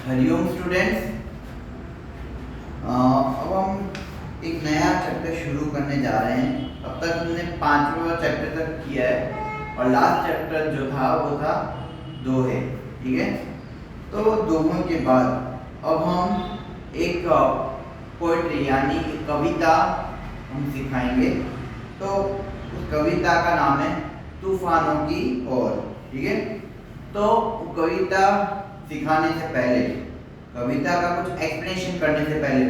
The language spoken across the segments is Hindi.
हरिओम स्टूडेंट्स। अब हम एक नया चैप्टर शुरू करने जा रहे हैं। अब तक हमने 5वां चैप्टर तक किया है और लास्ट चैप्टर जो था वो था दोहे। ठीक है, तो दोहों के बाद अब हम एक पोएट्री यानी एक कविता हम सिखाएंगे। तो उस कविता का नाम है तूफानों की ओर। ठीक है, तो कविता सिखाने से पहले, कविता का कुछ एक्सप्लेनेशन करने से पहले,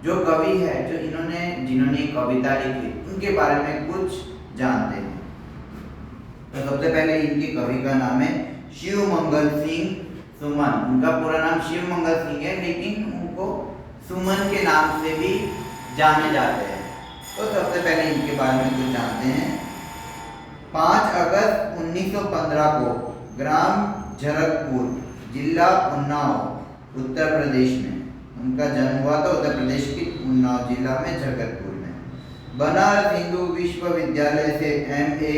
जो कवि है, जो जिन्होंने कविता लिखी, उनके बारे में कुछ जानते हैं। तो सबसे पहले इनके कवि का नाम है शिवमंगल सिंह सुमन। उनका पूरा नाम शिवमंगल सिंह है, लेकिन उनको सुमन के नाम से भी जाने जाते हैं। तो सबसे पहले इनके बारे में कुछ जानते हैं। 5 अगस्त 1915 को ग्राम झरकपुर, जिला उन्नाव, उत्तर प्रदेश में उनका जन्म हुआ था। उत्तर प्रदेश के उन्नाव जिला में झरकपुर में। बनारस हिंदू विश्वविद्यालय से एमए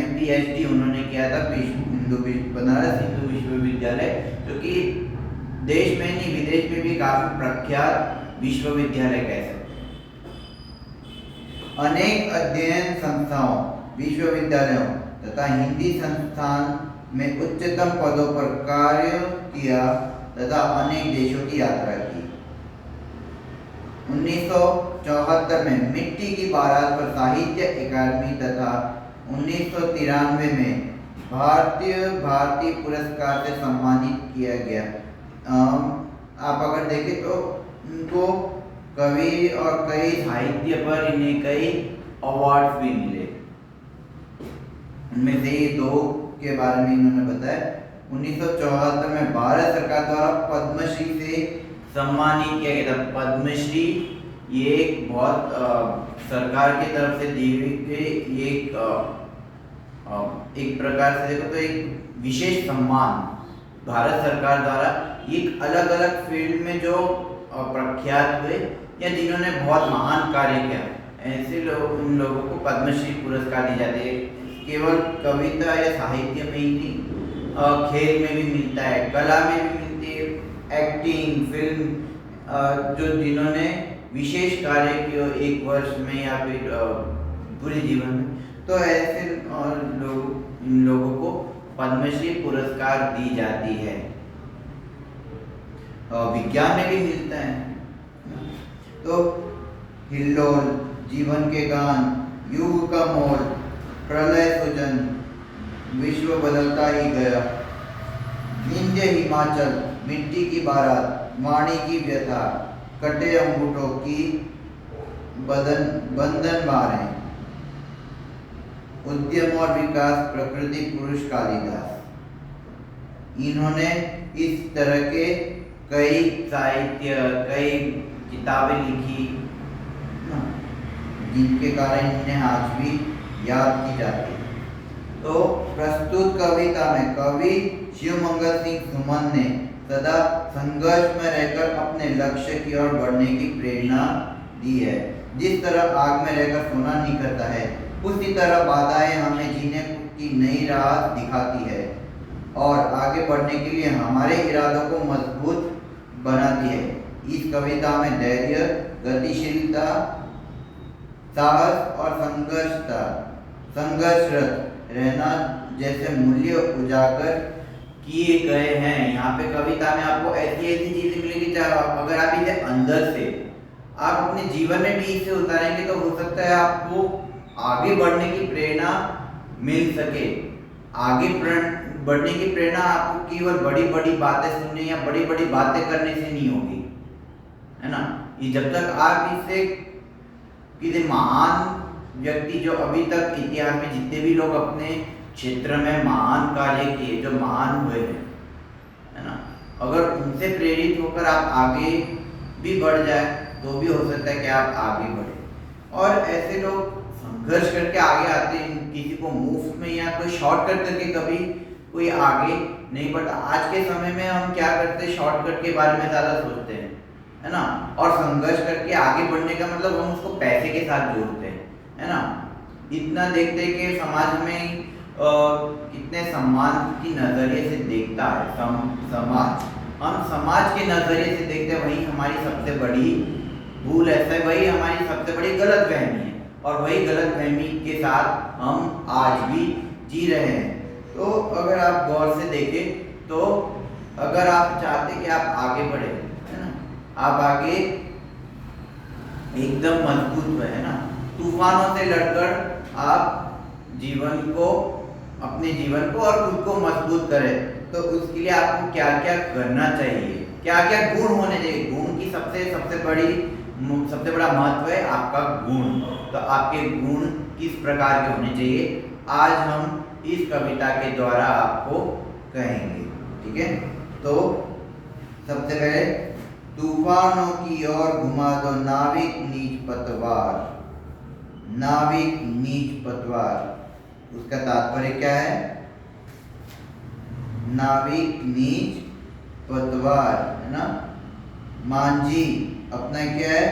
पीएचडी उन्होंने किया था बनारस हिंदू विश्वविद्यालय, जो कि देश में नहीं विदेश में भी काफी प्रख्यात विश्वविद्यालय कह सकते हैं। अनेक अध्ययन संस्थाओं, विश्वविद्यालयों तथा हिंदी संस्थान में उच्चतम पदों पर कार्य किया तथा अनेक देशों की यात्रा की। 1974 में मिट्टी की बारात पर साहित्य अकादमी तथा 1993 में भारतीय पुरस्कार से सम्मानित किया गया। आप अगर देखें तो उनको कवि और कई साहित्य पर इन्हें कई अवार्ड्स भी मिले। उनमें से ये 2 के बारे में इन्होंने बताया। 1974 में भारत सरकार द्वारा पद्मश्री से सम्मानित किया गया था। पद्मश्री ये एक बहुत सरकार की तरफ से दी हुई एक प्रकार से देखो तो एक विशेष सम्मान भारत सरकार द्वारा एक अलग अलग फील्ड में जो प्रख्यात हुए या जिन्होंने बहुत महान कार्य किया, ऐसे उन लोगों को पद्मश्री पुरस्कार दी जाती है। केवल कविता या साहित्य में ही नहीं, खेल में भी मिलता है, कला में भी मिलती है, एक्टिंग, फिल्म, जो जिन्होंने विशेष कार्य किए एक वर्ष में या फिर पूरे जीवन में, तो ऐसे इन लोगों को पद्मश्री पुरस्कार दी जाती है। विज्ञान में भी मिलता है। तो हिल्लोल, जीवन के गान, युग का मोड़, प्रलय सुजन, विश्व बदलता ही गया, विंध्य हिमाचल, मिट्टी की बारात, वाणी की व्यथा, कटे अंगूठों की बंधन बारें, उद्यम और विकास, प्रकृति पुरुष कालिदास। इन्होंने इस तरह के कई साहित्य, कई किताबें लिखी जिनके कारण इन्हें आज भी याद की जाती है। तो प्रस्तुत कविता में कवि शिवमंगल सिंह सुमन ने सदा संघर्ष में रहकर अपने लक्ष्य की ओर बढ़ने की प्रेरणा दी है। जिस तरह आग में रहकर सोना निकलता है, उसी तरह बाधाएं हमें जीने की नई राह दिखाती है और आगे बढ़ने के लिए हमारे इरादों को मजबूत बनाती है। इस कविता में धैर्य, गतिशीलता, साहस और संघर्षरत रहना जैसे मूल्य उजागर किए गए हैं। यहाँ पे कविता में आपको ऐसी चीजें मिलेगी, अगर आप इसे अंदर से आप अपने जीवन में भी इसे उतारेंगे तो हो सकता है आपको आगे बढ़ने की प्रेरणा मिल सके। आगे बढ़ने की प्रेरणा आपको केवल बड़ी बड़ी बातें सुनने या बड़ी बड़ी बातें करने से नहीं होगी, है ना। ये जब तक आप इससे किसी महान व्यक्ति, जो अभी तक इतिहास में जितने भी लोग अपने क्षेत्र में महान कार्य किए, जो महान हुए हैं, है ना, अगर उनसे प्रेरित होकर आप आगे भी बढ़ जाए तो भी हो सकता है कि आप आगे बढ़े। और ऐसे लोग संघर्ष करके आगे आते हैं। किसी को मुफ्त में या कोई शॉर्टकट करके कभी कोई आगे नहीं बढ़ता। आज के समय में हम क्या करते हैं, शॉर्टकट के बारे में ज्यादा सोचते हैं, है ना। और संघर्ष करके आगे बढ़ने का मतलब हम उसको पैसे के साथ जोड़ते हैं, है ना। इतना देखते हैं कि समाज में कितने सम्मान की नजरिए से देखता है समाज, हम समाज के नजरिए से देखते हैं, वही हमारी सबसे बड़ी भूल है, वही हमारी सबसे बड़ी गलतफहमी है, और वही गलतफहमी के साथ हम आज भी जी रहे हैं। तो अगर आप गौर से देखें तो अगर आप चाहते कि आप आगे बढ़े, है ना, आप आगे एकदम मजबूत हुए, है ना, तूफानों से लड़कर आप अपने जीवन को और खुद को मजबूत करें, तो उसके लिए आपको क्या क्या करना चाहिए, क्या क्या गुण होने चाहिए। गुण की सबसे बड़ा महत्व है आपका गुण। तो आपके गुण किस प्रकार के होने चाहिए, आज हम इस कविता के द्वारा आपको कहेंगे। ठीक है, तो सबसे पहले, तूफानों की ओर घुमा दो नाविक नीच पतवार। नाविक नीच पतवार, उसका तात्पर्य क्या है? नाविक नीच पतवार, है ना। मांझी अपना क्या है?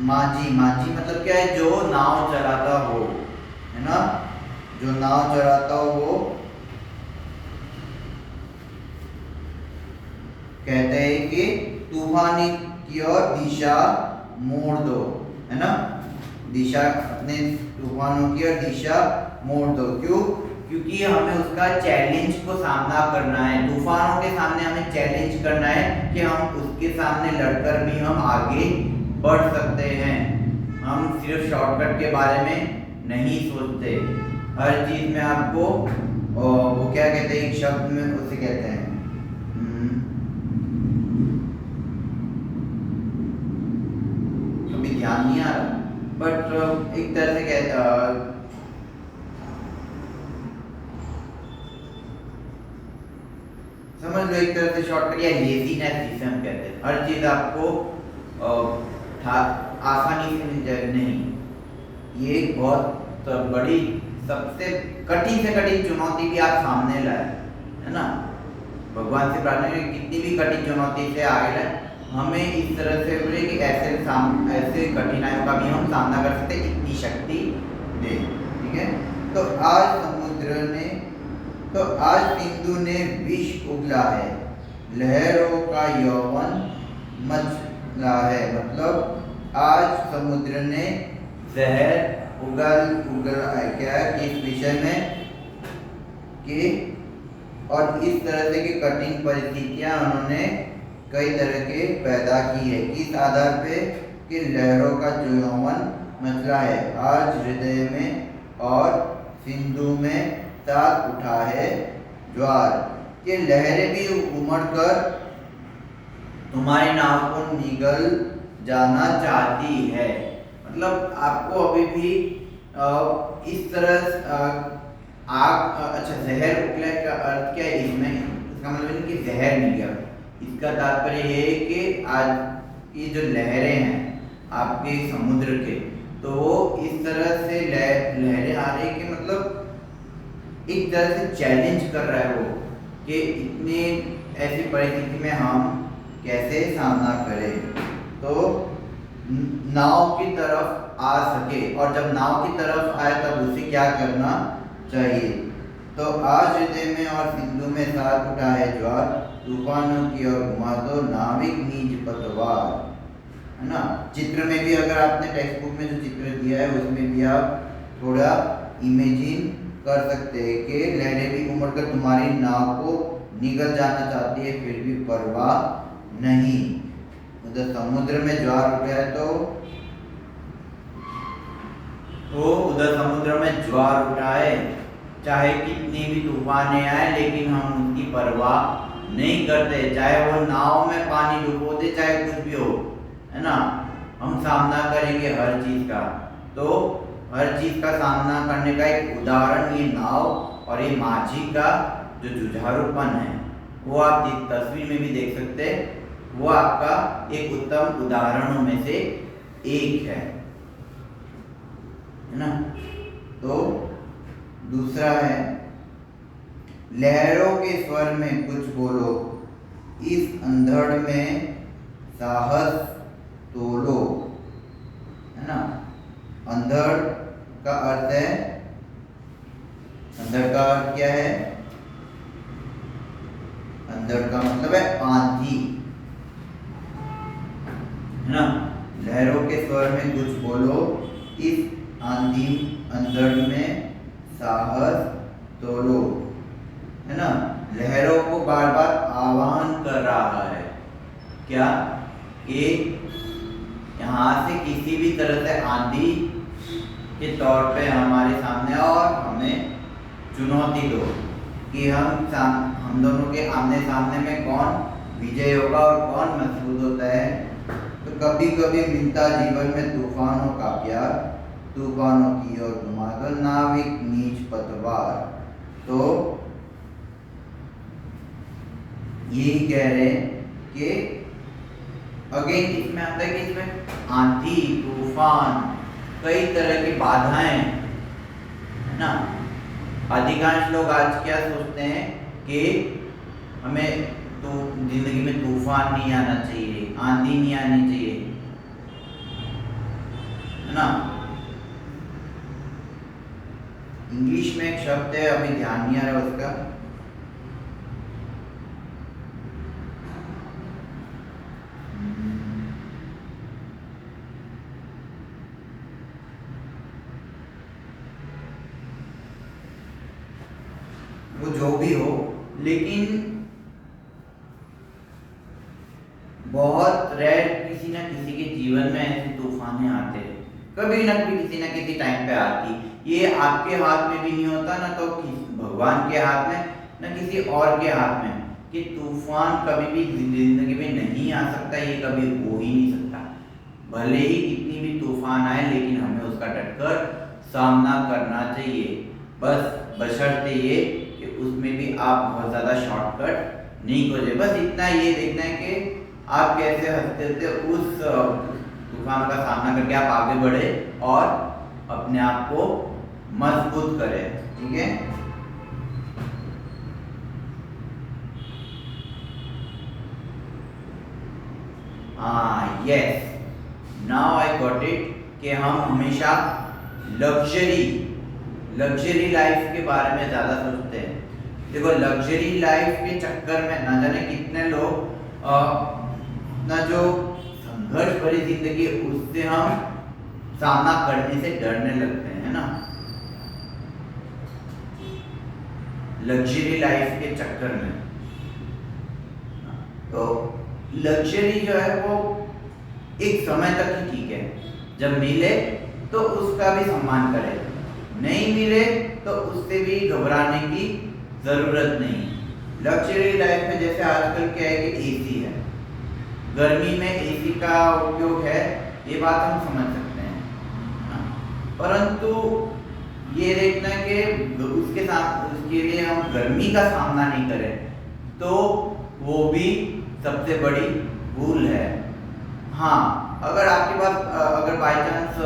मांझी मतलब क्या है? जो नाव चलाता हो, है ना, जो नाव चलाता हो वो कहते हैं कि तूफानी की ओर दिशा मोड़ दो, है ना, दिशा, अपने तूफानों की ओर दिशा मोड़ दो। क्यों? क्योंकि हमें उसका चैलेंज को सामना करना है, तूफानों के सामने हमें चैलेंज करना है कि हम उसके सामने लड़कर भी हम आगे बढ़ सकते हैं। हम सिर्फ शॉर्टकट के बारे में नहीं सोचते, हर चीज में आपको वो क्या कहते हैं, एक शब्द में उसे कहते हैं, अभी ध्यान नहीं आ रहा, बट एक तरह से कहते, समझ लो एक तरह से शॉर्टकट, या लेजीनेस जिसे हम कहते हैं। हर चीज आपको आसानी से मिल जाए, नहीं, ये एक बहुत बड़ी, सबसे कठिन से कठिन चुनौती भी आप सामने लाए, है ना। भगवान से प्रार्थना करें कितनी भी कठिन चुनौती से आगे लाए, हमें इस तरह से बोले कि ऐसे कठिनाइयों का भी हम सामना कर सकते, इतनी शक्ति दे। ठीक है, तो आज सिंधु ने विष उगला है, लहरों का यौवन मचला है। मतलब आज समुद्र ने जहर उगला क्या है, किस विषय में कि, और इस तरह से कि कठिन परिस्थितियां उन्होंने कई तरह के पैदा की है, किस आधार पे कि लहरों का जो यौवन मचला है। आज हृदय में और सिंधु में साथ उठा है ज्वार, कि लहरें भी उमड़कर तुम्हारी नाव को निगल जाना चाहती है। मतलब आपको अभी भी इस तरह अच्छा, जहर उगले का अर्थ क्या है इसमें? इसका मतलब कि जहर नहीं गया, इसका तात्पर्य ये है कि आज ये जो लहरें हैं आपके समुद्र के, तो वो इस तरह से लहरें आ रही कि मतलब एक तरह से चैलेंज कर रहा है वो, कि इतनी ऐसी परिस्थिति में हम कैसे सामना करें, तो नाव की तरफ आ सके। और जब नाव की तरफ आए तब उसे क्या करना चाहिए? तो आज हृदय में और सिंधु में साथ उठा है ज्वार, तूफानों की ओर घुमा दो नाविक नीच पतवार, है ना। चित्र में भी, अगर आपने टेक्स्ट बुक में जो चित्र दिया है उसमें भी आप थोड़ा इमेजिन कर सकते हैं कि लहरें भी उमड़कर तुम्हारी नाव को निगल जाना चाहती है, फिर भी परवाह नहीं। उधर समुद्र में ज्वार उठा है, तो उधर समुद्र में ज्वार उठाए, चाहे कितनी भी तूफानें आए, लेकिन हम उनकी परवाह नहीं करते, चाहे वो नाव में पानी डुबो दे, चाहे कुछ भी हो, है ना। हम सामना करेंगे हर चीज का। तो हर चीज का सामना करने का एक उदाहरण ये नाव और ये माझी का जो जुझारूपन है, वो आप इस तस्वीर में भी देख सकते हैं, वो आपका एक उत्तम उदाहरणों में से एक है ना। तो दूसरा है, लहरों के स्वर में कुछ बोलो, इस अंधड़ में साहस तोलो, है ना। अंधड़ का अर्थ है, अंधड़ का अर्थ क्या है? अंधड़ का मतलब है आंधी, है ना। लहरों के स्वर में कुछ बोलो, इस आंधी अंधड़ में साहस तोलो, है ना। लहरों को बार बार आह्वान कर रहा है क्या? कि यहाँ से किसी भी तरह से आंधी के तौर पे हमारे सामने और हमें चुनौती दो कि हम दोनों के आमने सामने में कौन विजय होगा और कौन मजबूत होता है। तो कभी कभी मिलता जीवन में तूफानों का प्यार, तूफानों की ओर घुमा दो नाविक नीच पतवार। तो यही कह रहे कि अगेन इसमें आता है कि इसमें आंधी, तूफान, कई तरह की बाधाएं, है ना। अधिकांश लोग आज क्या सोचते हैं कि हमें तो जिंदगी में तूफान नहीं आना चाहिए, आंधी नहीं आनी चाहिए, है ना। इंग्लिश में एक शब्द है, अभी ध्यान नहीं आ रहा उसका, वो जो भी हो, लेकिन बहुत रेयर किसी ना किसी के जीवन में ऐसे तूफान आते हैं, कभी ना कभी किसी ना किसी टाइम पे आती। ये आपके हाथ में भी नहीं होता, ना तो भगवान के हाथ में, ना किसी और के हाथ में, कि तूफान कभी भी जिंदगी में नहीं आ सकता, ये कभी हो ही नहीं सकता। भले ही कितनी भी तूफान आए, लेकिन हमें उसका डटकर सामना करना चाहिए। बस बशर्ते ये कि उसमें भी आप बहुत ज़्यादा शॉर्टकट नहीं खोजे। बस इतना ये देखना है कि आप कैसे हंसते हंसते उस तूफान का सामना करके आप आगे बढ़े और अपने आप को मजबूत करें, ठीक है। हाँ, yes, now I got it, कि हम हमेशा लग्जरी लाइफ के बारे में ज़्यादा सोचते हैं। देखो, लग्जरी लाइफ के चक्कर में ना जाने कितने लोग अपना जो संघर्ष भरी जिंदगी है उससे हम सामना करने से डरने लगते हैं, है ना। लग्जरी लाइफ के चक्कर में तो लग्जरी जो है वो एक समय तक ही ठीक है, जब मिले तो उसका भी सम्मान करें, नहीं मिले तो उससे भी घबराने की जरूरत नहीं। लग्जरी लाइफ में जैसे आजकल क्या है कि एसी है, गर्मी में एसी का उपयोग है, ये बात हम समझ सकते हैं, परंतु ये देखना कि उसके साथ उसके लिए हम गर्मी का सामना नहीं करें, तो वो भी सबसे बड़ी भूल है। हाँ, अगर आपके पास अगर बाय चांस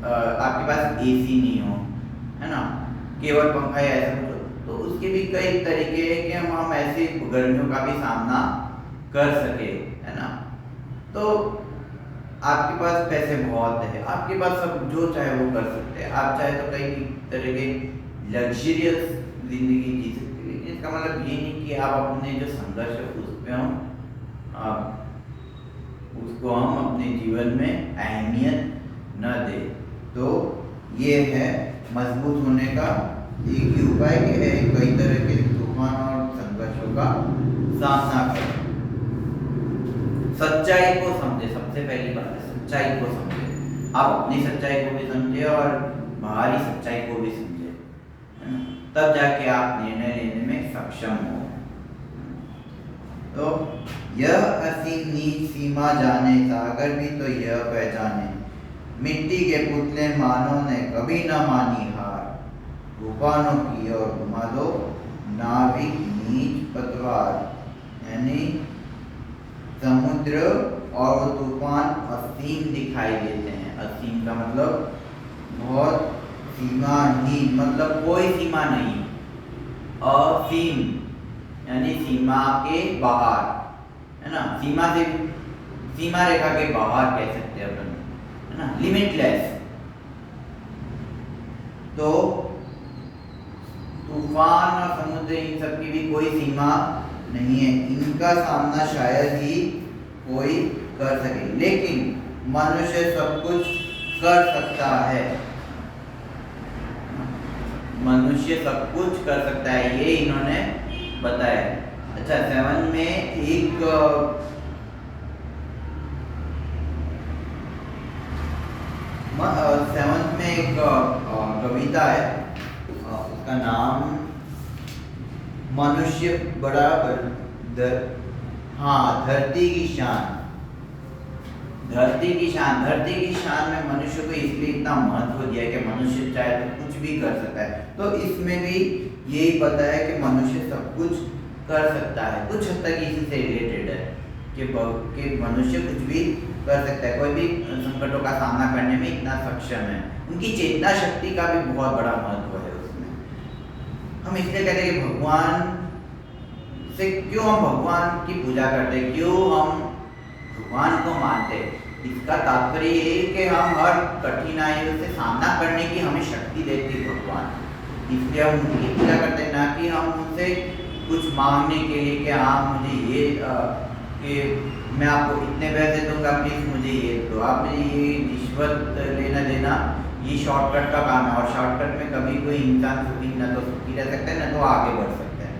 आपके पास एसी नहीं हो, है ना, केवल पंखा या ऐसा कुछ, तो उसके भी कई तरीके हैं कि हम ऐसे गर्मियों का भी सामना कर सके, है ना। तो आपके पास पैसे बहुत है, आपके पास सब जो चाहे वो कर सकते हैं, आप चाहे तो कई तरह के लग्जरियस जिंदगी जी सकते हैं, लेकिन इसका मतलब ये नहीं कि आप अपने जो संघर्ष है उस पर उसको हम अपने जीवन में अहमियत न दें। तो ये है मजबूत होने का एक ही उपाय कि कई तरह के तूफान और संघर्षों का सामना करें। सच्चाई को समझे, सबसे पहली बात है सच्चाई को समझे। आप अपनी सच्चाई को भी समझे और बाहरी सच्चाई को भी समझे, है ना, तब जाके आप निर्णय लेने में सक्षम हो। तो यह असीम नीच सीमा जाने, सागर भी तो यह पहचाने, मिट्टी के पुतले मानव ने कभी न मानी हार, तूफानों की ओर घुमा दो नाविक नीच पतवार। यानी समुद्र और वो तूफान असीम दिखाई देते हैं। असीम का मतलब बहुत सीमाहीन, मतलब कोई सीमा नहीं। असीम यानी सीमा के बाहर, है ना, सीमा रेखा के बाहर कह सकते हैं अपन, है ना, लिमिटलेस। तो तूफान और समुद्र इन सब की भी कोई सीमा नहीं है, इनका सामना शायद ही कोई कर सके, लेकिन मनुष्य सब कुछ कर सकता है। मनुष्य सब कुछ कर सकता है, ये इन्होंने बताया। अच्छा, 7 में एक सेवंथ में एक कविता है, उसका नाम मनुष्य बराबर हाँ, धरती की शान। धरती की शान में मनुष्य को इसलिए इतना महत्व दिया है कि मनुष्य चाहे तो कुछ भी कर सकता है। तो इसमें भी यही बताया कि मनुष्य सब कुछ कर सकता है, कुछ हद तक इसी से रिलेटेड है कि मनुष्य कुछ भी कर सकता है, कोई भी संकटों का सामना करने में इतना सक्षम है। उनकी चेतना शक्ति का भी बहुत बड़ा महत्व है उसमें। हम इसलिए कहते हैं कि भगवान से क्यों हम भगवान की पूजा करते, क्यों हम भगवान को मानते, इसका तात्पर्य ये है कि हम हर कठिनाइयों से सामना करने की हमें शक्ति देती भगवान, इसलिए हम उनकी पूजा करते हैं, ना कि हम उनसे कुछ मांगने के लिए कि हाँ मुझे ये कि मैं आपको इतने पैसे दूंगा, प्लीज मुझे ये दो, आप मुझे ये रिश्वत लेना देना, ये शॉर्टकट का काम है। और शॉर्टकट में कभी कोई इंसान सुखी न तो सुखी रह सकता है, न तो आगे बढ़ सकता है।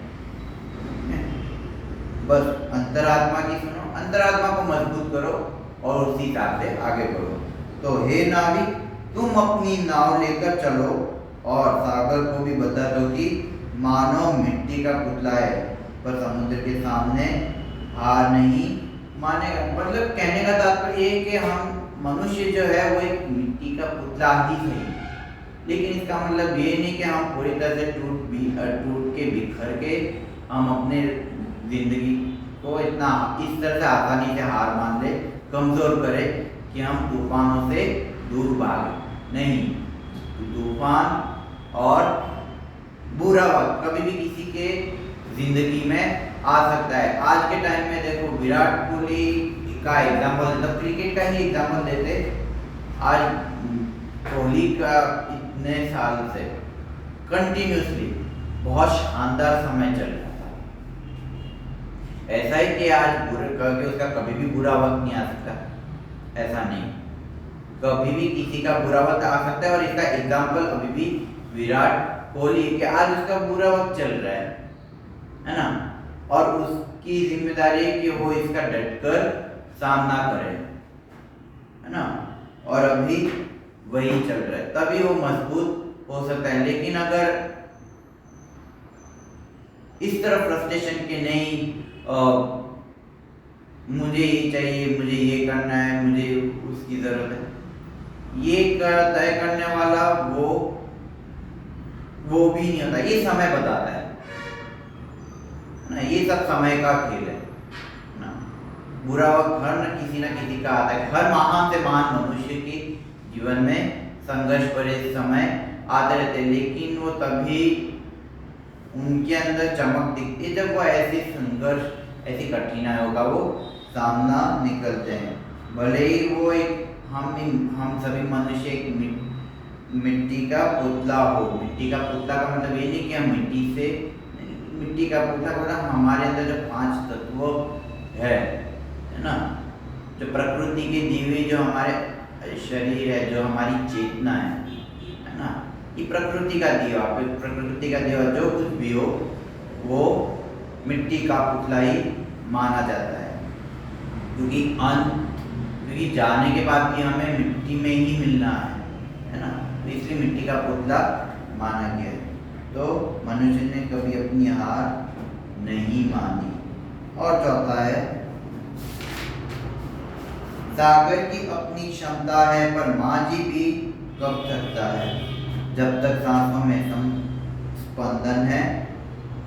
बस अंतरात्मा की सुनो, अंतरात्मा को मजबूत करो और उसी हिसाब से आगे बढ़ो। तो हे नाविक, तुम अपनी नाव लेकर चलो और सागर को भी बता दो कि मानव मिट्टी का पुतला है, पर समुद्र के सामने हार नहीं मानेगा। मतलब कहने का तात्पर्य ये है कि हम मनुष्य जो है वो एक मिट्टी का पुतला ही सही, लेकिन इसका मतलब ये नहीं कि हम पूरी तरह से टूट के बिखर के हम अपने जिंदगी को इतना इस तरह से आसानी से हार मान ले, कमजोर करे कि हम तूफानों से दूर भागे। नहीं, तूफान और बुरा वक्त कभी भी किसी के जिंदगी में आ सकता है। आज के टाइम में देखो, विराट कोहली का एग्जाम्पल, मतलब क्रिकेट का ही एग्जाम्पल देते, आज कोहली का इतने साल से कंटिन्यूसली बहुत शानदार समय चल रहा था। ऐसा ही कि आज कि उसका कभी भी बुरा वक्त नहीं आ सकता, ऐसा नहीं, कभी भी किसी का बुरा वक्त आ सकता है। और इसका एग्जाम्पल अभी भी विराट कोहली कि आज उसका बुरा वक्त चल रहा है ना, और उसकी जिम्मेदारी है कि वो इसका डटकर सामना करे, है ना, और अभी वही चल रहा है, तभी वो मजबूत हो सकता है। लेकिन अगर इस तरफ फ्रस्ट्रेशन के नहीं, मुझे ये चाहिए, मुझे ये करना है, मुझे उसकी जरूरत है, ये तय करने वाला वो भी नहीं होता। ये समय बताता है ना, ये सब समय का खेल है ना। बुरा वक्त हर किसी न किसी का आता है, हर महान से महान मनुष्य के जीवन में संघर्ष भरे समय आते रहते, लेकिन वो तभी उनके अंदर चमक दिखती है जब वो ऐसे संघर्ष, ऐसी कठिनाइयों का वो सामना निकलते हैं। भले ही वो एक हम सभी मनुष्य एक मिट्टी का पुतला हो। मिट्टी का पुतला का मतलब ये नहीं कि हम मिट्टी का पुतला का मतलब हमारे अंदर जो 5 तत्व है ना, जो प्रकृति के दी हुई जो हमारे शरीर है, जो हमारी चेतना है ना, ये प्रकृति का दिया, प्रकृति का दिया जो कुछ भी हो वो मिट्टी का पुतला ही माना जाता है, क्योंकि जाने के बाद भी हमें मिट्टी में ही मिलना है ना, तो इसलिए मिट्टी का पुतला माना गया है। तो मनुष्य ने कभी अपनी हार नहीं मानी। और चौथा है, सागर की अपनी क्षमता है पर माझी भी कब थकता है, जब तक सांसों में स्पंदन है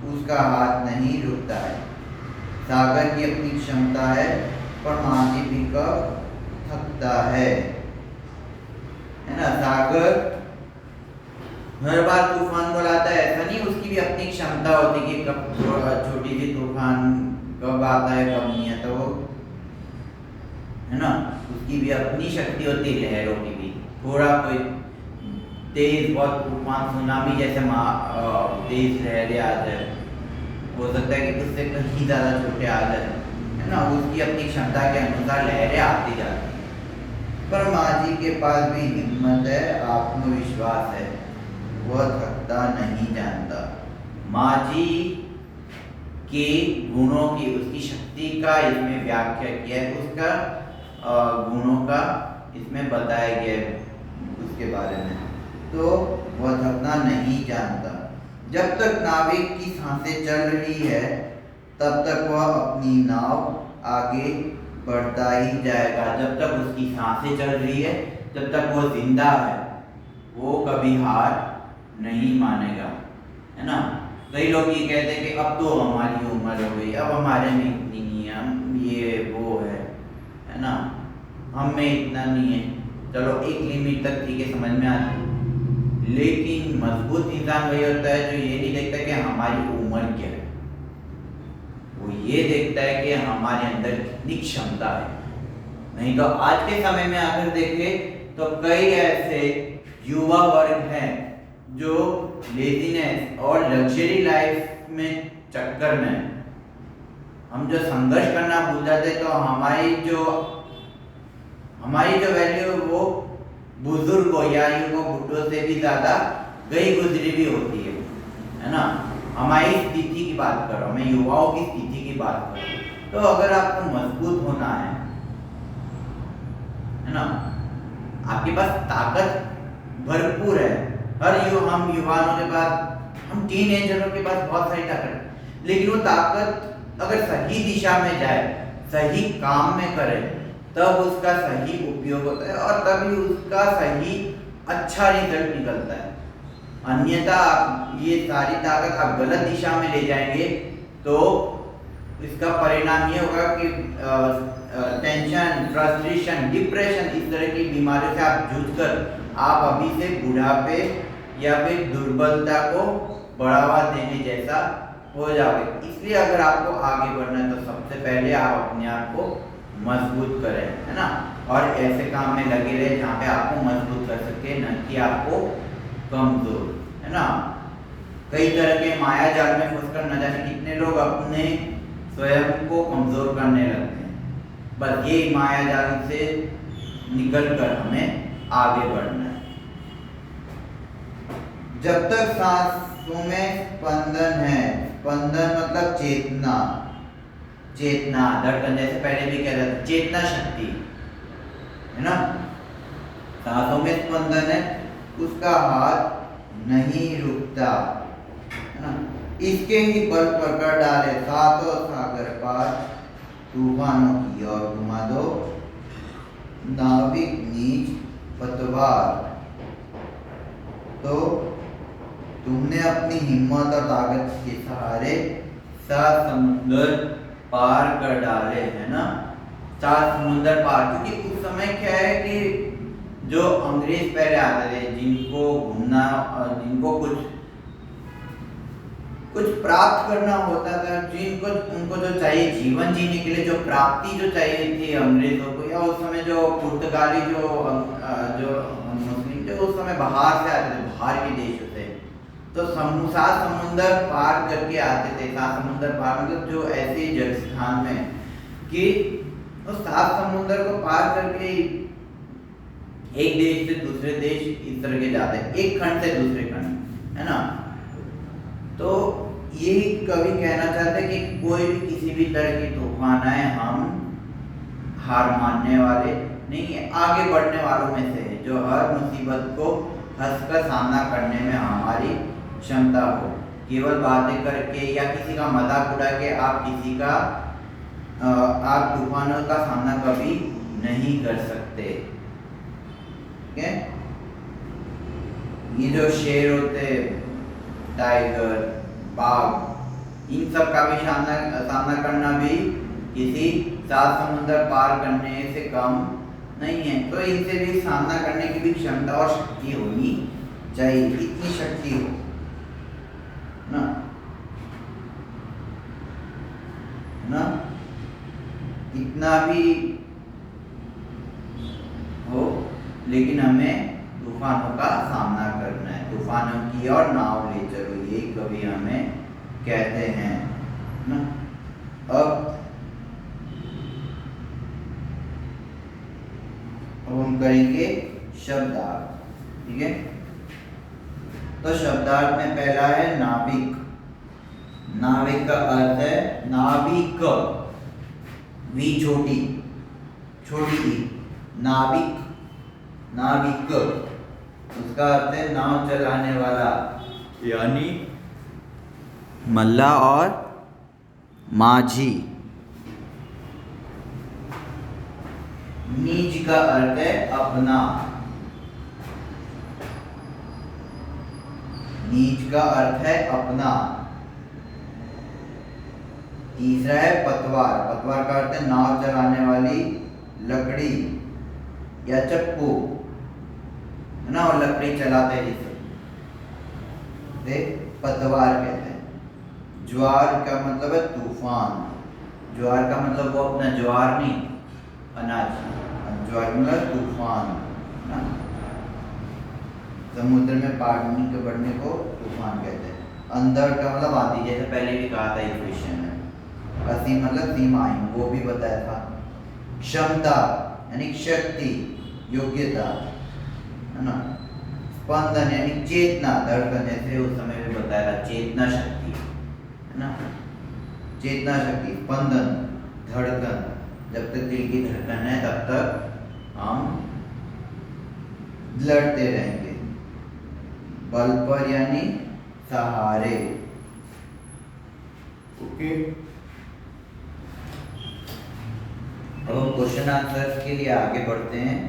उसका हाथ नहीं रुकता है। सागर की अपनी क्षमता है पर माझी भी कब थकता है ना। सागर हर बार तूफान को लाता है, ऐसा नहीं, उसकी भी अपनी क्षमता होती है कि कब छोटी सी तूफान कब आता है कब नहीं आता, वो है ना, उसकी भी अपनी शक्ति होती है, लहरों की भी। थोड़ा कोई तेज बहुत तूफान सुनामी जैसे तेज लहरें आ जाए, हो सकता है कि उससे कहीं ज़्यादा छोटे आ जाए, है ना। उसकी अपनी क्षमता के अनुसार लहरें आती जाती हैं। पर माझी के पास भी हिम्मत है, आत्मविश्वास है, वह थकता नहीं जानता। माझी के गुणों की, उसकी शक्ति का इसमें व्याख्या किया है, उसका गुणों का इसमें बताया गया है उसके बारे में। तो वह थकना नहीं जानता। जब तक नाविक की सांसें चल रही है तब तक वह अपनी नाव आगे बढ़ता ही जाएगा। जब तक उसकी सांसें चल रही है, जब तक वो जिंदा है, वो कभी हार नहीं मानेगा, है ना। कई लोग ये कहते हैं कि अब तो हमारी उम्र हो गई, अब हमारे में इतनी नहीं है, हम ये वो है ना, हम में इतना नहीं है। चलो एक लिमिट तक ठीक है, समझ में आता है। लेकिन मजबूत इंसान वही होता है जो ये नहीं देखता कि हमारी उम्र क्या है, वो ये देखता है कि हमारे अंदर कितनी क्षमता है। नहीं तो आज के समय में अगर देखें तो कई ऐसे युवा वर्ग हैं जो लेजीनेस और लग्जरी लाइफ में चक्कर में हम जो संघर्ष करना भूल जाते, तो हमारी जो वैल्यू है वो बुजुर्गों या युवा बुढ़ों से भी ज्यादा गई गुजरी भी होती है ना। हमारी स्थिति की बात कर रहा हूँ मैं, युवाओं की स्थिति की बात कर रहा हूँ। तो अगर आपको मजबूत होना है ना, आपके पास ताकत भरपूर है। हम युवाओं के पास, हम टीनेजरों के पास बहुत सारी ताकत है, लेकिन वो ताकत अगर सही दिशा में जाए, सही काम में करे, तब उसका सही उपयोग होता है और तभी उसका सही अच्छा रिजल्ट निकलता है। अन्यथा ये सारी ताकत आप गलत दिशा में ले जाएंगे तो इसका परिणाम ये होगा कि टेंशन, फ्रस्ट्रेशन, डिप्रेशन, इस तरह की बीमारियों से आप जूझकर आप अभी से बुढ़ापे या फिर दुर्बलता को बढ़ावा देने जैसा हो जाओगे। इसलिए अगर आपको आगे बढ़ना है तो सबसे पहले आप अपने आप को मजबूत करें, है ना, और ऐसे काम में लगे रहे जहाँ पे आपको मजबूत कर सके, न कि आपको कमजोर, है ना। कई तरह के माया जाल में फंसकर न जाने कितने लोग अपने स्वयं को कमजोर करने लगते हैं। बस ये माया जाल से निकलकर हमें आगे बढ़ना है। जब तक सांसों में स्पंदन है, स्पंदन मतलब चेतना, धड़कन, जैसे पहले भी कह रहा था, चेतना शक्ति, है ना। सांसों में स्पंदन है, उसका हाथ नहीं रुकता, है ना। इसके ही बल पकड़ डाले सातों सागर पार, तूफानों की ओर घुमा दो नाविक नीच पतवार। तो तुमने अपनी हिम्मत और ताकत के सहारे 7 समुद्र पार कर डाले, है ना। 7 समुद्र पार, क्योंकि उस समय क्या है कि जो अंग्रेज पहले आते थे, जिनको घूमना, जिनको कुछ प्राप्त करना होता था, उनको जो चाहिए जीवन जीने के लिए, जो प्राप्ति जो चाहिए थी अंग्रेजों को, या उस समय जो पुर्तगाली जो मुस्लिम जो उस समय बाहर से आते थे, बाहर के देशों से, तो 7 समुद्र पार करके आते थे। 7 समुद्र पार मतलब जो ऐसे जगह स्थान में कि वो 7 समुद्र को पार करके एक देश से दूसरे देश इस तरह के जाते हैं, एक खंड से दूसरे खंड, है ना। तो यही कवि कहना चाहते हैं कि कोई भी किसी भी तरह की तूफान आए, हम हार मानने वाले नहीं है, आगे बढ़ने वालों में से है, जो हर मुसीबत को हंसकर सामना करने में हमारी क्षमता हो। केवल बातें करके या किसी का मजाक उड़ा के आप तूफानों का सामना कभी नहीं कर सकते। ठीक है, ये जो शेर होते, टाइगर, बाघ, इन सब का भी सामना करना भी किसी 7 समुद्र पार करने से कम नहीं है। तो इनसे भी सामना करने की भी क्षमता और शक्ति होनी चाहिए, इतनी शक्ति हो ना, इतना भी हो, लेकिन हमें तूफानों का सामना करना तूफानों की और नाव ले चलो, यही कवि हमें कहते हैं ना। अब हम करेंगे शब्दार्थ, ठीक है। तो शब्दार्थ में पहला है नाविक। नाविक का अर्थ है नाविक, वी छोटी छोटी ई, नाविक नाविक, उसका अर्थ है नाव चलाने वाला, यानी मल्ला और माझी। नीज का अर्थ है अपना, नीज का अर्थ है अपना। तीसरा है पतवार। पतवार का अर्थ है नाव चलाने वाली लकड़ी या चप्पू, है ना, और लकड़ी चलाते हैं जिसे पतवार कहते हैं। ज्वार का मतलब है तूफान। ज्वार का मतलब वो अपना ज्वार नहीं, अनाज, ज्वार मतलब तूफान ना। समुद्र में पानी के बढ़ने को तूफान कहते हैं। अंदर का मतलब आंधी, जैसे पहले भी कहा था इस विषय में। असीम मतलब सीमाएं, वो भी बताया था। क्षमता यानी शक्ति, योग्यता, है ना। स्पंदन यानी चेतना, धड़कन, जैसे उस समय भी बताया था, चेतना शक्ति, है ना। चेतना शक्ति, स्पंदन, धड़कन, जब तक दिल की धड़कन है तब तक हम लड़ते रहेंगे। बल पर यानी सहारे, ओके। अब हम क्वेश्चन आंसर के लिए आगे बढ़ते हैं।